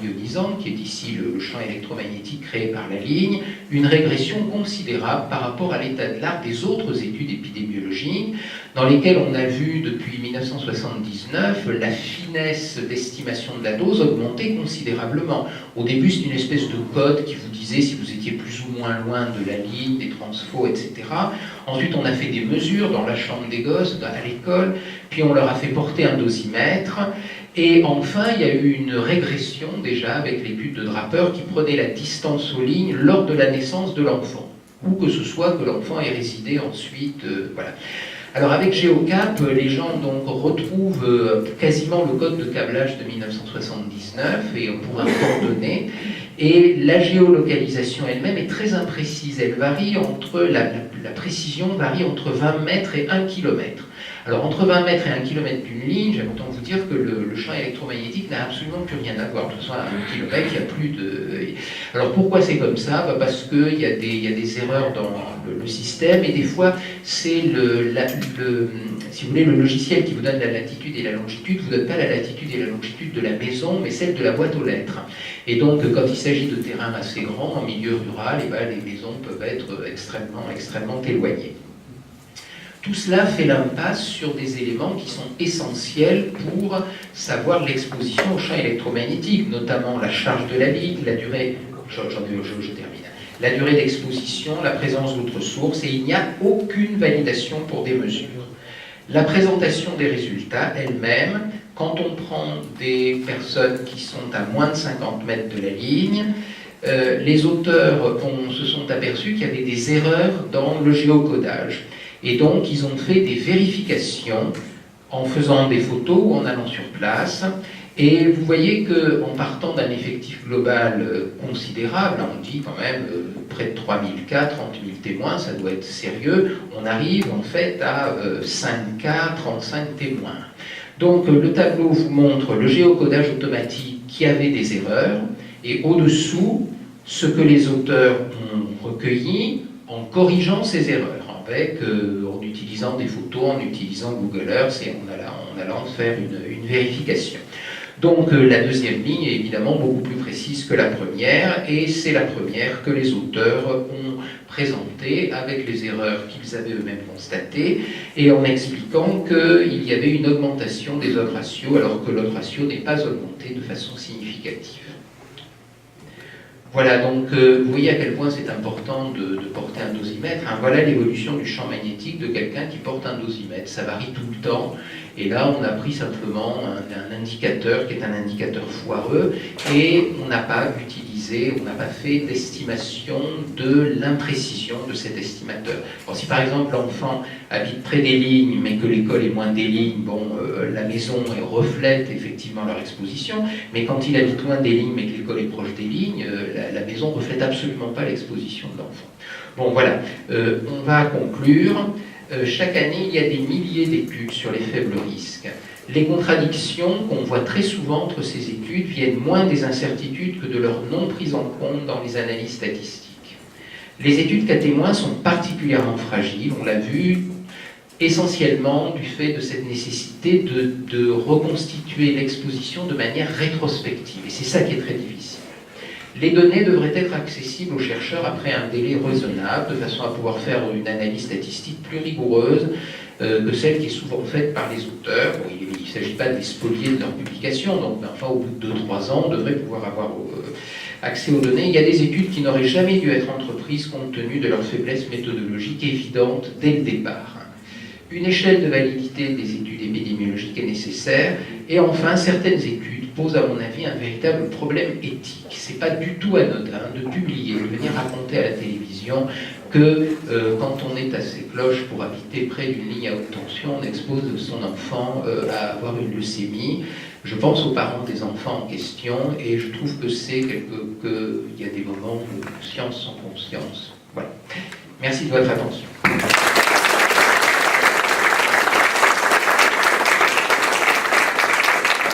ionisante, qui est ici le champ électromagnétique créé par la ligne, une régression considérable par rapport à l'état de l'art des autres études épidémiologiques, dans lesquelles on a vu depuis 1979 la finesse d'estimation de la dose augmenter considérablement. Au début, c'est une espèce de code qui vous disait si vous étiez plus ou moins loin de la ligne, des transfos, etc. Ensuite, on a fait des mesures dans la chambre des gosses, à l'école, puis on leur a fait porter un dosimètre. Et enfin, il y a eu une régression déjà avec l'étude de Draper qui prenait la distance aux lignes lors de la naissance de l'enfant, ou que ce soit que l'enfant ait résidé ensuite. Voilà. Alors avec GeoCap, les gens donc retrouvent quasiment le code de câblage de 1979 et pour un coordonné. Et la géolocalisation elle-même est très imprécise. Elle varie entre, la précision varie entre 20 mètres et 1 km. Alors entre 20 mètres et 1 km d'une ligne, j'aime autant vous dire que le champ électromagnétique n'a absolument plus rien à voir. De toute façon, à 1 km, il n'y a plus de... Alors pourquoi c'est comme ça? Parce qu'il y a des erreurs dans le système, et des fois, c'est si vous voulez, le logiciel qui vous donne la latitude et la longitude ne vous donne pas la latitude et la longitude de la maison, mais celle de la boîte aux lettres. Et donc, quand il s'agit de terrains assez grands, en milieu rural, les maisons peuvent être extrêmement éloignées. Tout cela fait l'impasse sur des éléments qui sont essentiels pour savoir l'exposition au champ électromagnétique, notamment la charge de la ligne, la durée, je termine, la durée d'exposition, la présence d'autres sources, et il n'y a aucune validation pour des mesures. La présentation des résultats elle-même, quand on prend des personnes qui sont à moins de 50 mètres de la ligne, les auteurs se sont aperçus qu'il y avait des erreurs dans le géocodage. Et donc, ils ont fait des vérifications en faisant des photos ou en allant sur place. Et vous voyez qu'en partant d'un effectif global considérable, on dit quand même près de 3000 cas, 30 000 témoins, ça doit être sérieux, on arrive en fait à 5 cas, 35 témoins. Donc le tableau vous montre le géocodage automatique qui avait des erreurs, et au-dessous, ce que les auteurs ont recueilli en corrigeant ces erreurs. En utilisant des photos, en utilisant Google Earth et en allant faire une vérification. Donc la deuxième ligne est évidemment beaucoup plus précise que la première, et c'est la première que les auteurs ont présentée avec les erreurs qu'ils avaient eux-mêmes constatées, et en expliquant qu'il y avait une augmentation des odds ratios alors que l'odd ratio n'est pas augmenté de façon significative. Voilà, donc vous voyez à quel point c'est important de porter un dosimètre. Voilà l'évolution du champ magnétique de quelqu'un qui porte un dosimètre. Ça varie tout le temps. Et là, on a pris simplement un indicateur qui est un indicateur foireux, et on n'a pas utilisé, on n'a pas fait d'estimation de l'imprécision de cet estimateur. Bon, si par exemple l'enfant habite près des lignes, mais que l'école est loin des lignes, la maison reflète effectivement leur exposition, mais quand il habite loin des lignes, mais que l'école est proche des lignes, la maison ne reflète absolument pas l'exposition de l'enfant. Bon, voilà, on va conclure. Chaque année, il y a des milliers d'études sur les faibles risques. Les contradictions qu'on voit très souvent entre ces études viennent moins des incertitudes que de leur non prise en compte dans les analyses statistiques. Les études cas témoins sont particulièrement fragiles, on l'a vu, essentiellement du fait de cette nécessité de reconstituer l'exposition de manière rétrospective. Et c'est ça qui est très difficile. Les données devraient être accessibles aux chercheurs après un délai raisonnable, de façon à pouvoir faire une analyse statistique plus rigoureuse que celle qui est souvent faite par les auteurs. Bon, il ne s'agit pas de les spolier de leur publication, donc enfin, au bout de 2-3 ans, on devrait pouvoir avoir accès aux données. Il y a des études qui n'auraient jamais dû être entreprises compte tenu de leur faiblesse méthodologique évidente dès le départ. Une échelle de validité des études épidémiologiques est nécessaire, et enfin, certaines études posent à mon avis un véritable problème éthique. C'est pas du tout anodin de publier, de venir raconter à la télévision que quand on est à ses cloches pour habiter près d'une ligne à haute tension, on expose son enfant à avoir une leucémie. Je pense aux parents des enfants en question, et je trouve que qu'il y a des moments de conscience sans conscience. Voilà. Merci de votre attention.